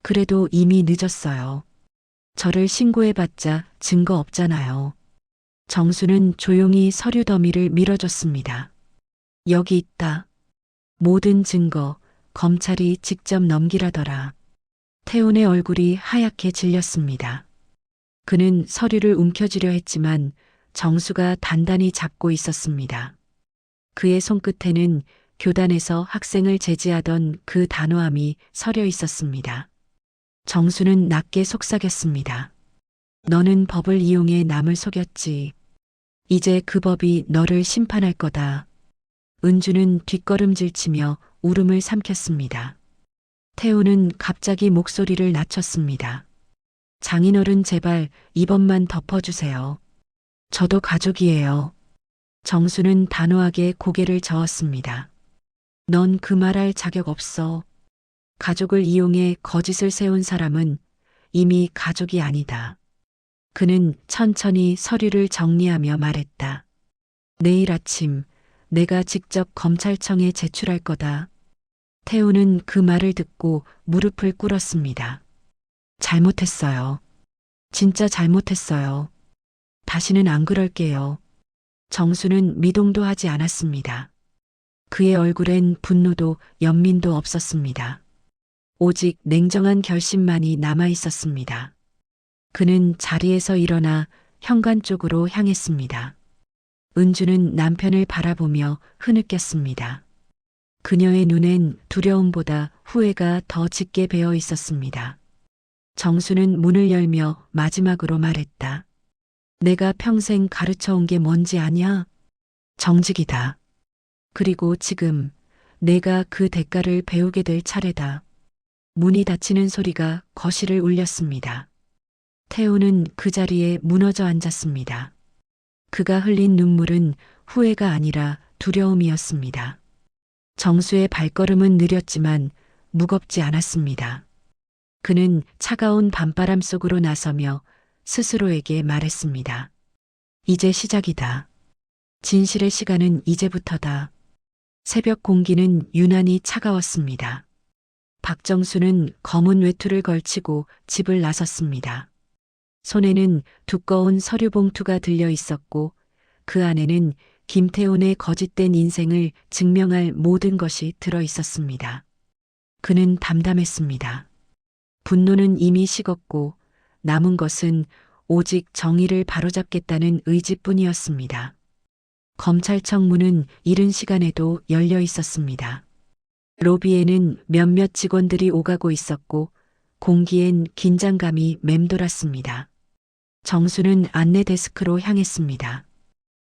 그래도 이미 늦었어요. 저를 신고해봤자 증거 없잖아요. 정수는 조용히 서류 더미를 밀어줬습니다. 여기 있다. 모든 증거, 검찰이 직접 넘기라더라. 태훈의 얼굴이 하얗게 질렸습니다. 그는 서류를 움켜쥐려 했지만 정수가 단단히 잡고 있었습니다. 그의 손끝에는 교단에서 학생을 제지하던 그 단호함이 서려 있었습니다. 정수는 낮게 속삭였습니다. 너는 법을 이용해 남을 속였지. 이제 그 법이 너를 심판할 거다. 은주는 뒷걸음질치며 울음을 삼켰습니다. 태우는 갑자기 목소리를 낮췄습니다. 장인어른 제발 이번만 덮어주세요. 저도 가족이에요. 정수는 단호하게 고개를 저었습니다. 넌 그 말할 자격 없어. 가족을 이용해 거짓을 세운 사람은 이미 가족이 아니다. 그는 천천히 서류를 정리하며 말했다. 내일 아침 내가 직접 검찰청에 제출할 거다. 태우는 그 말을 듣고 무릎을 꿇었습니다. 잘못했어요. 진짜 잘못했어요. 다시는 안 그럴게요. 정수는 미동도 하지 않았습니다. 그의 얼굴엔 분노도 연민도 없었습니다. 오직 냉정한 결심만이 남아 있었습니다. 그는 자리에서 일어나 현관 쪽으로 향했습니다. 은주는 남편을 바라보며 흐느꼈습니다. 그녀의 눈엔 두려움보다 후회가 더 짙게 배어 있었습니다. 정수는 문을 열며 마지막으로 말했다. 내가 평생 가르쳐온 게 뭔지 아냐? 정직이다. 그리고 지금 내가 그 대가를 배우게 될 차례다. 문이 닫히는 소리가 거실을 울렸습니다. 태우는 그 자리에 무너져 앉았습니다. 그가 흘린 눈물은 후회가 아니라 두려움이었습니다. 정수의 발걸음은 느렸지만 무겁지 않았습니다. 그는 차가운 밤바람 속으로 나서며 스스로에게 말했습니다. 이제 시작이다. 진실의 시간은 이제부터다. 새벽 공기는 유난히 차가웠습니다. 박정수는 검은 외투를 걸치고 집을 나섰습니다. 손에는 두꺼운 서류 봉투가 들려 있었고 그 안에는 김태훈의 거짓된 인생을 증명할 모든 것이 들어 있었습니다. 그는 담담했습니다. 분노는 이미 식었고 남은 것은 오직 정의를 바로잡겠다는 의지뿐이었습니다. 검찰청 문은 이른 시간에도 열려 있었습니다. 로비에는 몇몇 직원들이 오가고 있었고 공기엔 긴장감이 맴돌았습니다. 정수는 안내 데스크로 향했습니다.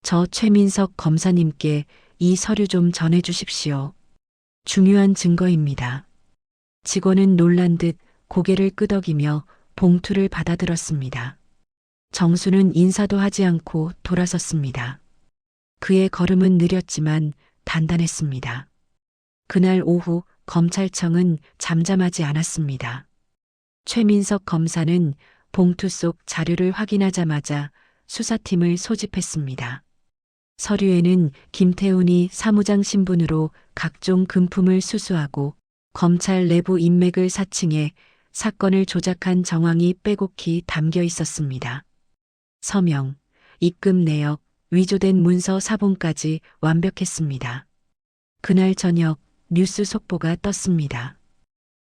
저 최민석 검사님께 이 서류 좀 전해주십시오. 중요한 증거입니다. 직원은 놀란 듯 고개를 끄덕이며 봉투를 받아들었습니다. 정수는 인사도 하지 않고 돌아섰습니다. 그의 걸음은 느렸지만 단단했습니다. 그날 오후 검찰청은 잠잠하지 않았습니다. 최민석 검사는 봉투 속 자료를 확인하자마자 수사팀을 소집했습니다. 서류에는 김태훈이 사무장 신분으로 각종 금품을 수수하고 검찰 내부 인맥을 사칭해 사건을 조작한 정황이 빼곡히 담겨 있었습니다. 서명, 입금 내역, 위조된 문서 사본까지 완벽했습니다. 그날 저녁 뉴스 속보가 떴습니다.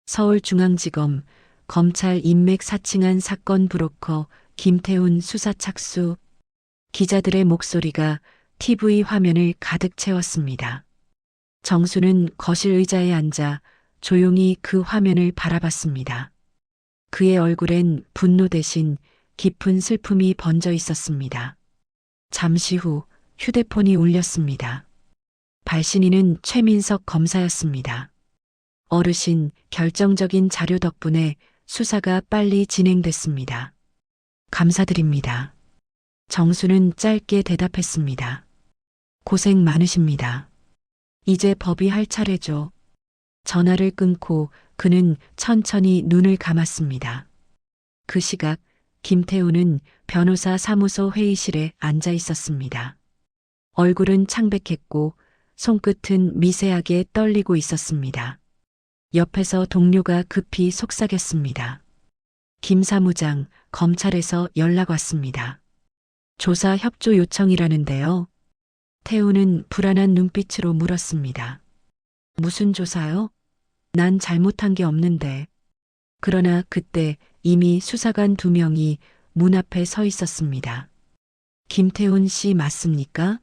서울중앙지검 검찰 인맥 사칭한 사건 브로커 김태훈 수사 착수. 기자들의 목소리가 TV 화면을 가득 채웠습니다. 정수는 거실 의자에 앉아 조용히 그 화면을 바라봤습니다. 그의 얼굴엔 분노 대신 깊은 슬픔이 번져 있었습니다. 잠시 후 휴대폰이 울렸습니다. 발신인은 최민석 검사였습니다. 어르신, 결정적인 자료 덕분에 수사가 빨리 진행됐습니다. 감사드립니다. 정수는 짧게 대답했습니다. 고생 많으십니다. 이제 법이 할 차례죠. 전화를 끊고 그는 천천히 눈을 감았습니다. 그 시각 김태우는 변호사 사무소 회의실에 앉아 있었습니다. 얼굴은 창백했고 손끝은 미세하게 떨리고 있었습니다. 옆에서 동료가 급히 속삭였습니다. 김 사무장, 검찰에서 연락 왔습니다. 조사 협조 요청이라는데요. 태우는 불안한 눈빛으로 물었습니다. 무슨 조사요? 난 잘못한 게 없는데. 그러나 그때 이미 수사관 2명이 문 앞에 서 있었습니다. 김태훈 씨 맞습니까?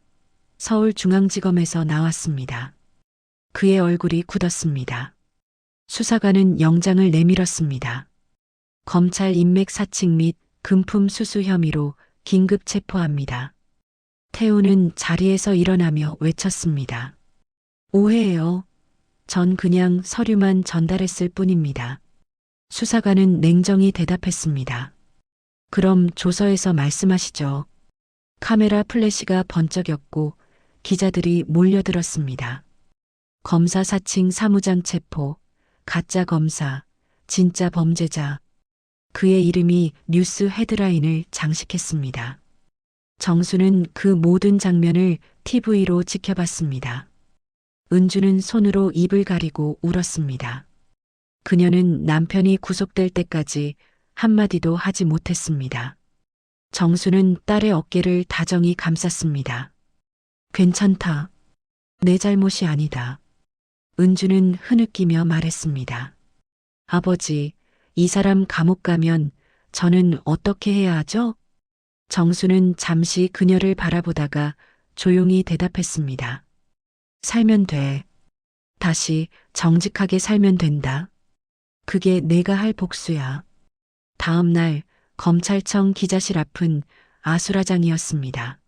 서울중앙지검에서 나왔습니다. 그의 얼굴이 굳었습니다. 수사관은 영장을 내밀었습니다. 검찰 인맥 사칭 및 금품 수수 혐의로 긴급 체포합니다. 태우는 자리에서 일어나며 외쳤습니다. 오해예요. 전 그냥 서류만 전달했을 뿐입니다. 수사관은 냉정히 대답했습니다. 그럼 조서에서 말씀하시죠. 카메라 플래시가 번쩍였고 기자들이 몰려들었습니다. 검사 사칭 사무장 체포, 가짜 검사, 진짜 범죄자. 그의 이름이 뉴스 헤드라인을 장식했습니다. 정수는 그 모든 장면을 TV로 지켜봤습니다. 은주는 손으로 입을 가리고 울었습니다. 그녀는 남편이 구속될 때까지 한마디도 하지 못했습니다. 정수는 딸의 어깨를 다정히 감쌌습니다. 괜찮다. 내 잘못이 아니다. 은주는 흐느끼며 말했습니다. 아버지, 이 사람 감옥 가면 저는 어떻게 해야 하죠? 정수는 잠시 그녀를 바라보다가 조용히 대답했습니다. 살면 돼. 다시 정직하게 살면 된다. 그게 내가 할 복수야. 다음 날 검찰청 기자실 앞은 아수라장이었습니다.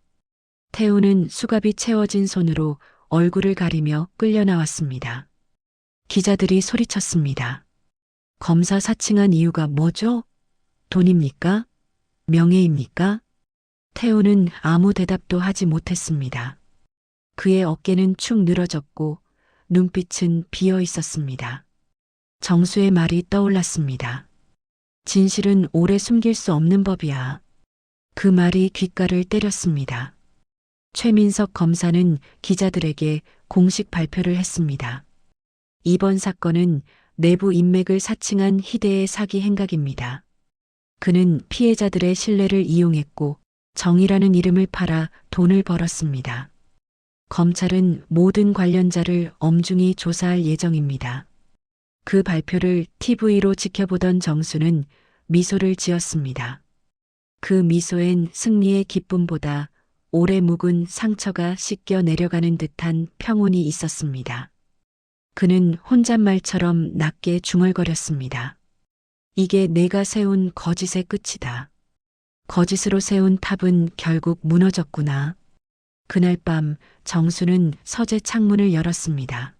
태우는 수갑이 채워진 손으로 얼굴을 가리며 끌려 나왔습니다. 기자들이 소리쳤습니다. 검사 사칭한 이유가 뭐죠? 돈입니까? 명예입니까? 태우는 아무 대답도 하지 못했습니다. 그의 어깨는 축 늘어졌고 눈빛은 비어 있었습니다. 정수의 말이 떠올랐습니다. 진실은 오래 숨길 수 없는 법이야. 그 말이 귓가를 때렸습니다. 최민석 검사는 기자들에게 공식 발표를 했습니다. 이번 사건은 내부 인맥을 사칭한 희대의 사기 행각입니다. 그는 피해자들의 신뢰를 이용했고 정의라는 이름을 팔아 돈을 벌었습니다. 검찰은 모든 관련자를 엄중히 조사할 예정입니다. 그 발표를 TV로 지켜보던 정수는 미소를 지었습니다. 그 미소엔 승리의 기쁨보다 오래 묵은 상처가 씻겨 내려가는 듯한 평온이 있었습니다. 그는 혼잣말처럼 낮게 중얼거렸습니다. 이게 내가 세운 거짓의 끝이다. 거짓으로 세운 탑은 결국 무너졌구나. 그날 밤 정수는 서재 창문을 열었습니다.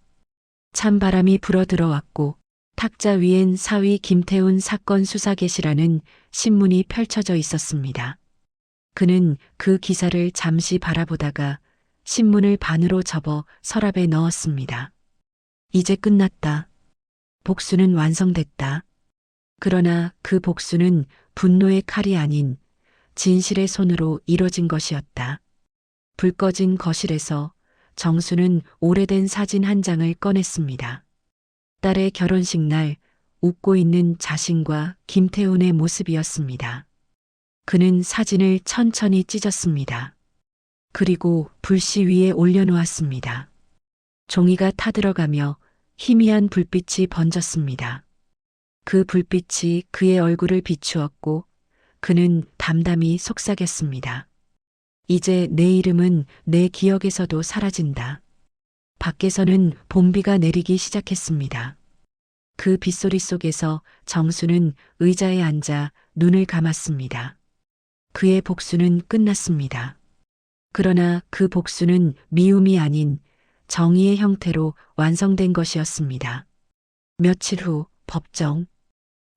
찬바람이 불어들어왔고 탁자 위엔 사위 김태훈 사건 수사 게시라는 신문이 펼쳐져 있었습니다. 그는 그 기사를 잠시 바라보다가 신문을 반으로 접어 서랍에 넣었습니다. 이제 끝났다. 복수는 완성됐다. 그러나 그 복수는 분노의 칼이 아닌 진실의 손으로 이뤄진 것이었다. 불 꺼진 거실에서 정수는 오래된 사진 한 장을 꺼냈습니다. 딸의 결혼식 날 웃고 있는 자신과 김태훈의 모습이었습니다. 그는 사진을 천천히 찢었습니다. 그리고 불씨 위에 올려놓았습니다. 종이가 타들어가며 희미한 불빛이 번졌습니다. 그 불빛이 그의 얼굴을 비추었고 그는 담담히 속삭였습니다. 이제 내 이름은 내 기억에서도 사라진다. 밖에서는 봄비가 내리기 시작했습니다. 그 빗소리 속에서 정수는 의자에 앉아 눈을 감았습니다. 그의 복수는 끝났습니다. 그러나 그 복수는 미움이 아닌 정의의 형태로 완성된 것이었습니다. 며칠 후 법정.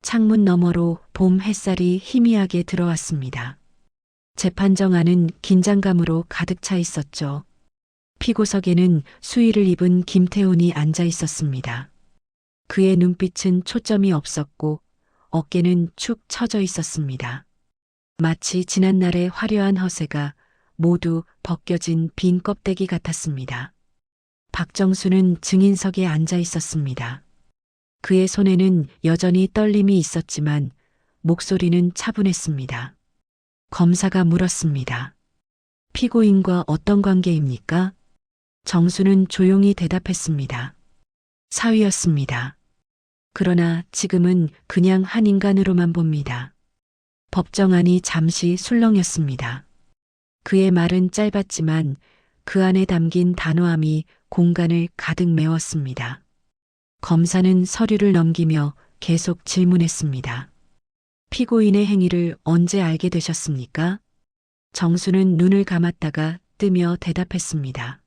창문 너머로 봄 햇살이 희미하게 들어왔습니다. 재판정 안은 긴장감으로 가득 차 있었죠. 피고석에는 수의를 입은 김태훈이 앉아 있었습니다. 그의 눈빛은 초점이 없었고 어깨는 축 처져 있었습니다. 마치 지난날의 화려한 허세가 모두 벗겨진 빈 껍데기 같았습니다. 박정수는 증인석에 앉아 있었습니다. 그의 손에는 여전히 떨림이 있었지만 목소리는 차분했습니다. 검사가 물었습니다. 피고인과 어떤 관계입니까? 정수는 조용히 대답했습니다. 사위였습니다. 그러나 지금은 그냥 한 인간으로만 봅니다. 법정 안이 잠시 술렁였습니다. 그의 말은 짧았지만 그 안에 담긴 단호함이 공간을 가득 메웠습니다. 검사는 서류를 넘기며 계속 질문했습니다. 피고인의 행위를 언제 알게 되셨습니까? 정수는 눈을 감았다가 뜨며 대답했습니다.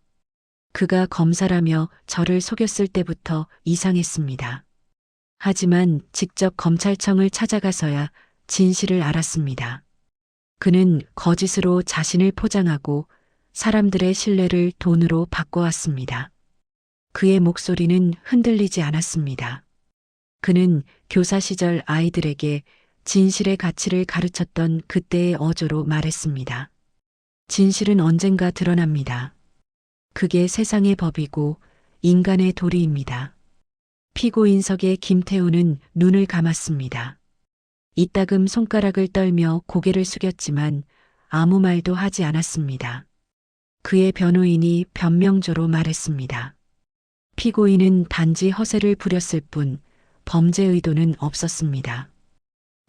그가 검사라며 저를 속였을 때부터 이상했습니다. 하지만 직접 검찰청을 찾아가서야 진실을 알았습니다. 그는 거짓으로 자신을 포장하고 사람들의 신뢰를 돈으로 바꿔왔습니다. 그의 목소리는 흔들리지 않았습니다. 그는 교사 시절 아이들에게 진실의 가치를 가르쳤던 그때의 어조로 말했습니다. 진실은 언젠가 드러납니다. 그게 세상의 법이고 인간의 도리입니다. 피고인석의 김태우는 눈을 감았습니다. 이따금 손가락을 떨며 고개를 숙였지만 아무 말도 하지 않았습니다. 그의 변호인이 변명조로 말했습니다. 피고인은 단지 허세를 부렸을 뿐 범죄 의도는 없었습니다.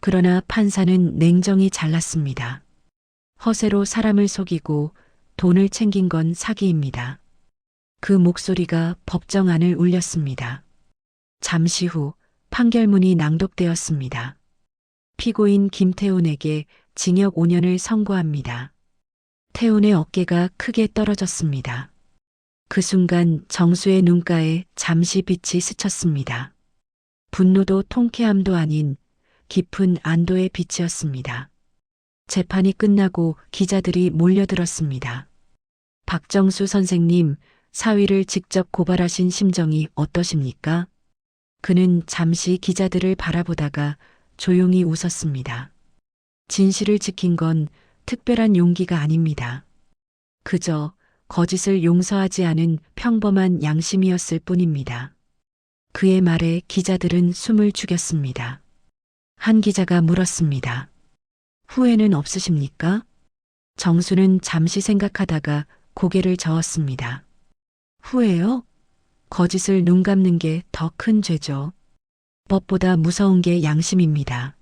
그러나 판사는 냉정히 잘랐습니다. 허세로 사람을 속이고 돈을 챙긴 건 사기입니다. 그 목소리가 법정 안을 울렸습니다. 잠시 후 판결문이 낭독되었습니다. 피고인 김태훈에게 징역 5년을 선고합니다. 태훈의 어깨가 크게 떨어졌습니다. 그 순간 정수의 눈가에 잠시 빛이 스쳤습니다. 분노도 통쾌함도 아닌 깊은 안도의 빛이었습니다. 재판이 끝나고 기자들이 몰려들었습니다. 박정수 선생님, 사위를 직접 고발하신 심정이 어떠십니까? 그는 잠시 기자들을 바라보다가 조용히 웃었습니다. 진실을 지킨 건 특별한 용기가 아닙니다. 그저 거짓을 용서하지 않은 평범한 양심이었을 뿐입니다. 그의 말에 기자들은 숨을 죽였습니다. 한 기자가 물었습니다. 후회는 없으십니까? 정수는 잠시 생각하다가 고개를 저었습니다. 후회요? 거짓을 눈 감는 게 더 큰 죄죠. 법보다 무서운 게 양심입니다.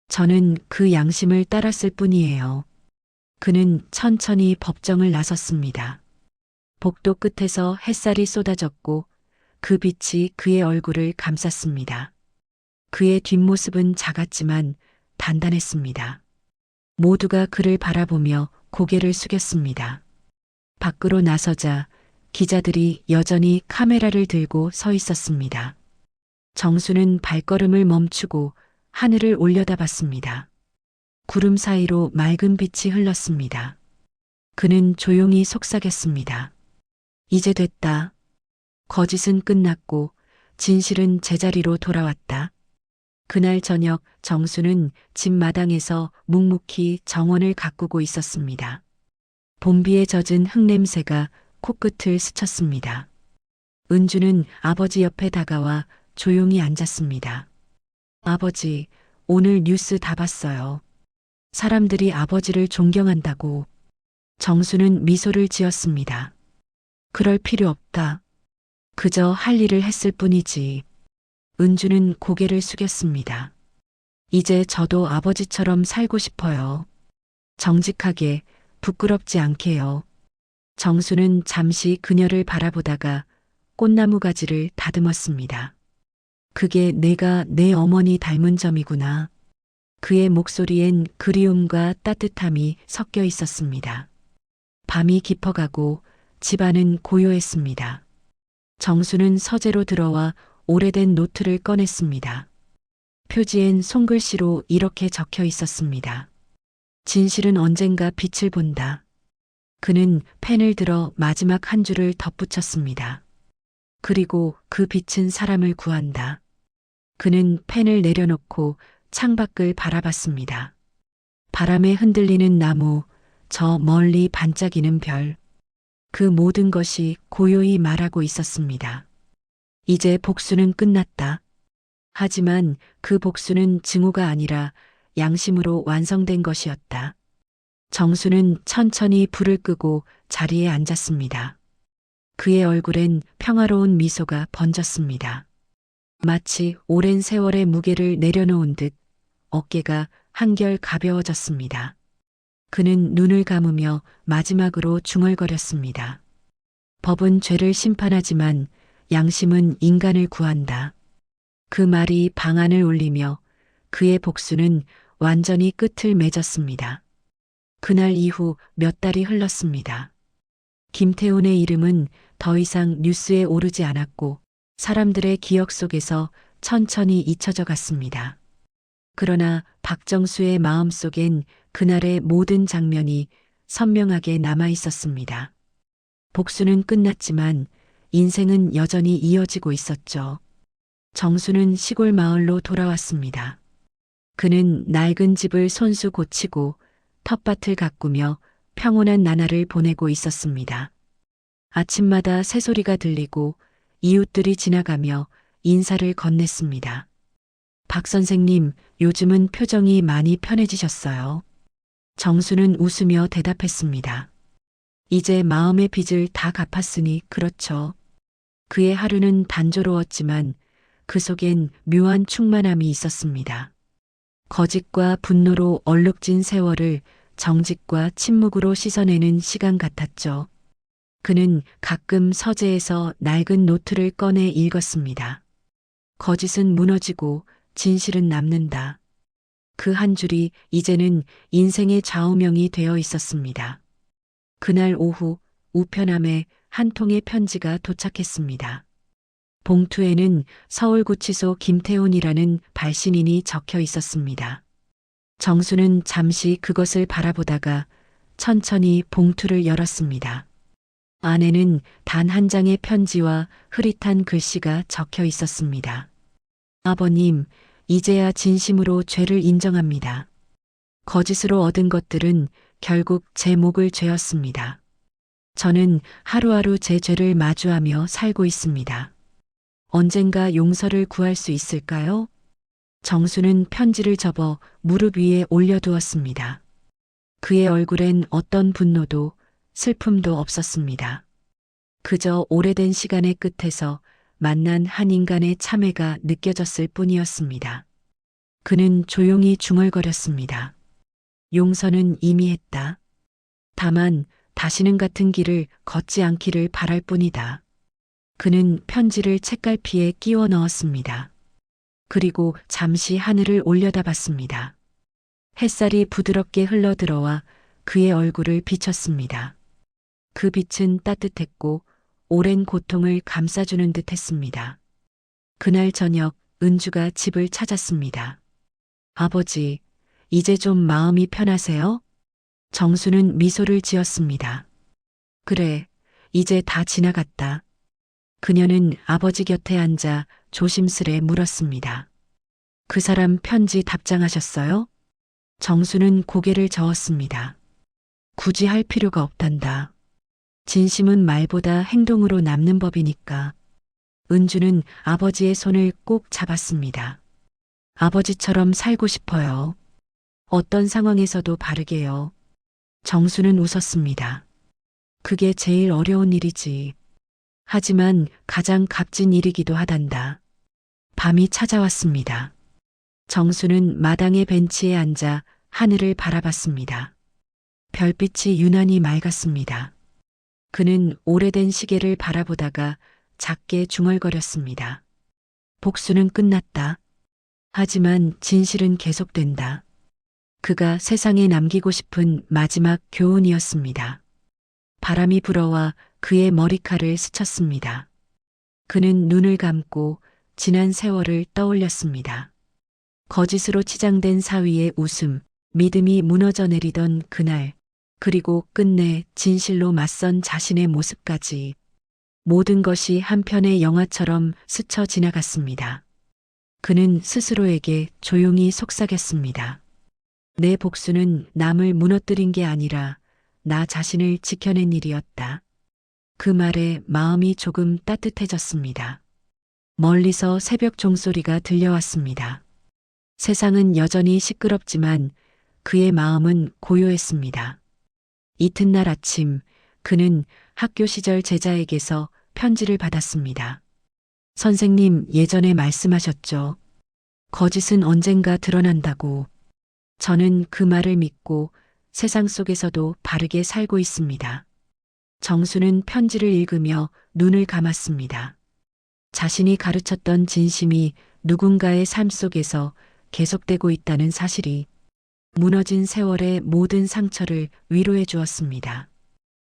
저는 그 양심을 따랐을 뿐이에요. 그는 천천히 법정을 나섰습니다. 복도 끝에서 햇살이 쏟아졌고 그 빛이 그의 얼굴을 감쌌습니다. 그의 뒷모습은 작았지만 단단했습니다. 모두가 그를 바라보며 고개를 숙였습니다. 밖으로 나서자 기자들이 여전히 카메라를 들고 서 있었습니다. 정수는 발걸음을 멈추고 하늘을 올려다봤습니다. 구름 사이로 맑은 빛이 흘렀습니다. 그는 조용히 속삭였습니다. 이제 됐다. 거짓은 끝났고 진실은 제자리로 돌아왔다. 그날 저녁 정수는 집 마당에서 묵묵히 정원을 가꾸고 있었습니다. 봄비에 젖은 흙냄새가 코끝을 스쳤습니다. 은주는 아버지 옆에 다가와 조용히 앉았습니다. 아버지, 오늘 뉴스 다 봤어요. 사람들이 아버지를 존경한다고. 정수는 미소를 지었습니다. 그럴 필요 없다. 그저 할 일을 했을 뿐이지. 은주는 고개를 숙였습니다. 이제 저도 아버지처럼 살고 싶어요. 정직하게, 부끄럽지 않게요. 정수는 잠시 그녀를 바라보다가 꽃나무 가지를 다듬었습니다. 그게 내가 내 어머니 닮은 점이구나. 그의 목소리엔 그리움과 따뜻함이 섞여 있었습니다. 밤이 깊어가고 집안은 고요했습니다. 정수는 서재로 들어와 오래된 노트를 꺼냈습니다. 표지엔 손글씨로 이렇게 적혀 있었습니다. 진실은 언젠가 빛을 본다. 그는 펜을 들어 마지막 한 줄을 덧붙였습니다. 그리고 그 빛은 사람을 구한다. 그는 펜을 내려놓고 창밖을 바라봤습니다. 바람에 흔들리는 나무, 저 멀리 반짝이는 별. 그 모든 것이 고요히 말하고 있었습니다. 이제 복수는 끝났다. 하지만 그 복수는 증오가 아니라 양심으로 완성된 것이었다. 정수는 천천히 불을 끄고 자리에 앉았습니다. 그의 얼굴엔 평화로운 미소가 번졌습니다. 마치 오랜 세월의 무게를 내려놓은 듯 어깨가 한결 가벼워졌습니다. 그는 눈을 감으며 마지막으로 중얼거렸습니다. 법은 죄를 심판하지만 양심은 인간을 구한다. 그 말이 방안을 울리며 그의 복수는 완전히 끝을 맺었습니다. 그날 이후 몇 달이 흘렀습니다. 김태훈의 이름은 더 이상 뉴스에 오르지 않았고 사람들의 기억 속에서 천천히 잊혀져 갔습니다. 그러나 박정수의 마음속엔 그날의 모든 장면이 선명하게 남아 있었습니다. 복수는 끝났지만 인생은 여전히 이어지고 있었죠. 정수는 시골 마을로 돌아왔습니다. 그는 낡은 집을 손수 고치고 텃밭을 가꾸며 평온한 나날을 보내고 있었습니다. 아침마다 새소리가 들리고 이웃들이 지나가며 인사를 건넸습니다. 박 선생님, 요즘은 표정이 많이 편해지셨어요. 정수는 웃으며 대답했습니다. 이제 마음의 빚을 다 갚았으니 그렇죠. 그의 하루는 단조로웠지만 그 속엔 묘한 충만함이 있었습니다. 거짓과 분노로 얼룩진 세월을 정직과 침묵으로 씻어내는 시간 같았죠. 그는 가끔 서재에서 낡은 노트를 꺼내 읽었습니다. 거짓은 무너지고 진실은 남는다. 그 한 줄이 이제는 인생의 좌우명이 되어 있었습니다. 그날 오후 우편함에 한 통의 편지가 도착했습니다. 봉투에는 서울구치소 김태훈이라는 발신인이 적혀 있었습니다. 정수는 잠시 그것을 바라보다가 천천히 봉투를 열었습니다. 안에는 단 한 장의 편지와 흐릿한 글씨가 적혀 있었습니다. 아버님, 이제야 진심으로 죄를 인정합니다. 거짓으로 얻은 것들은 결국 제 목을 죄었습니다. 저는 하루하루 제 죄를 마주하며 살고 있습니다. 언젠가 용서를 구할 수 있을까요? 정수는 편지를 접어 무릎 위에 올려두었습니다. 그의 얼굴엔 어떤 분노도 슬픔도 없었습니다. 그저 오래된 시간의 끝에서 만난 한 인간의 참회가 느껴졌을 뿐이었습니다. 그는 조용히 중얼거렸습니다. 용서는 이미 했다. 다만 다시는 같은 길을 걷지 않기를 바랄 뿐이다. 그는 편지를 책갈피에 끼워 넣었습니다. 그리고 잠시 하늘을 올려다봤습니다. 햇살이 부드럽게 흘러들어와 그의 얼굴을 비쳤습니다. 그 빛은 따뜻했고 오랜 고통을 감싸주는 듯 했습니다. 그날 저녁 은주가 집을 찾았습니다. 아버지, 이제 좀 마음이 편하세요? 정수는 미소를 지었습니다. 그래, 이제 다 지나갔다. 그녀는 아버지 곁에 앉아 조심스레 물었습니다. 그 사람 편지 답장하셨어요? 정수는 고개를 저었습니다. 굳이 할 필요가 없단다. 진심은 말보다 행동으로 남는 법이니까. 은주는 아버지의 손을 꼭 잡았습니다. 아버지처럼 살고 싶어요. 어떤 상황에서도 바르게요. 정수는 웃었습니다. 그게 제일 어려운 일이지. 하지만 가장 값진 일이기도 하단다. 밤이 찾아왔습니다. 정수는 마당의 벤치에 앉아 하늘을 바라봤습니다. 별빛이 유난히 맑았습니다. 그는 오래된 시계를 바라보다가 작게 중얼거렸습니다. 복수는 끝났다. 하지만 진실은 계속된다. 그가 세상에 남기고 싶은 마지막 교훈이었습니다. 바람이 불어와 그의 머리칼을 스쳤습니다. 그는 눈을 감고 지난 세월을 떠올렸습니다. 거짓으로 치장된 사위의 웃음, 믿음이 무너져 내리던 그날, 그리고 끝내 진실로 맞선 자신의 모습까지 모든 것이 한편의 영화처럼 스쳐 지나갔습니다. 그는 스스로에게 조용히 속삭였습니다. 내 복수는 남을 무너뜨린 게 아니라 나 자신을 지켜낸 일이었다. 그 말에 마음이 조금 따뜻해졌습니다. 멀리서 새벽 종소리가 들려왔습니다. 세상은 여전히 시끄럽지만 그의 마음은 고요했습니다. 이튿날 아침 그는 학교 시절 제자에게서 편지를 받았습니다. 선생님 예전에 말씀하셨죠. 거짓은 언젠가 드러난다고. 저는 그 말을 믿고 세상 속에서도 바르게 살고 있습니다. 정수는 편지를 읽으며 눈을 감았습니다. 자신이 가르쳤던 진심이 누군가의 삶 속에서 계속되고 있다는 사실이 무너진 세월의 모든 상처를 위로해 주었습니다.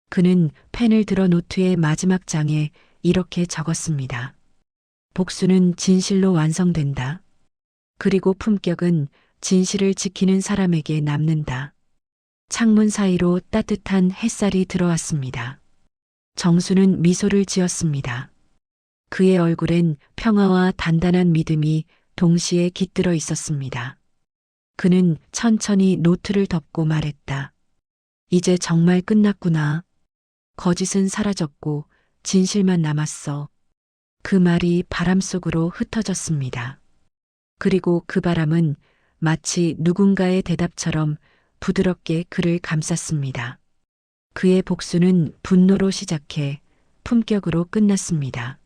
그는 펜을 들어 노트의 마지막 장에 이렇게 적었습니다. 복수는 진실로 완성된다. 그리고 품격은 진실을 지키는 사람에게 남는다. 창문 사이로 따뜻한 햇살이 들어왔습니다. 정수는 미소를 지었습니다. 그의 얼굴엔 평화와 단단한 믿음이 동시에 깃들어 있었습니다. 그는 천천히 노트를 덮고 말했다. 이제 정말 끝났구나. 거짓은 사라졌고 진실만 남았어. 그 말이 바람 속으로 흩어졌습니다. 그리고 그 바람은 마치 누군가의 대답처럼 부드럽게 그를 감쌌습니다. 그의 복수는 분노로 시작해 품격으로 끝났습니다.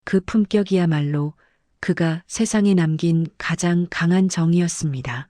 그 품격이야말로 그가 세상에 남긴 가장 강한 정이었습니다.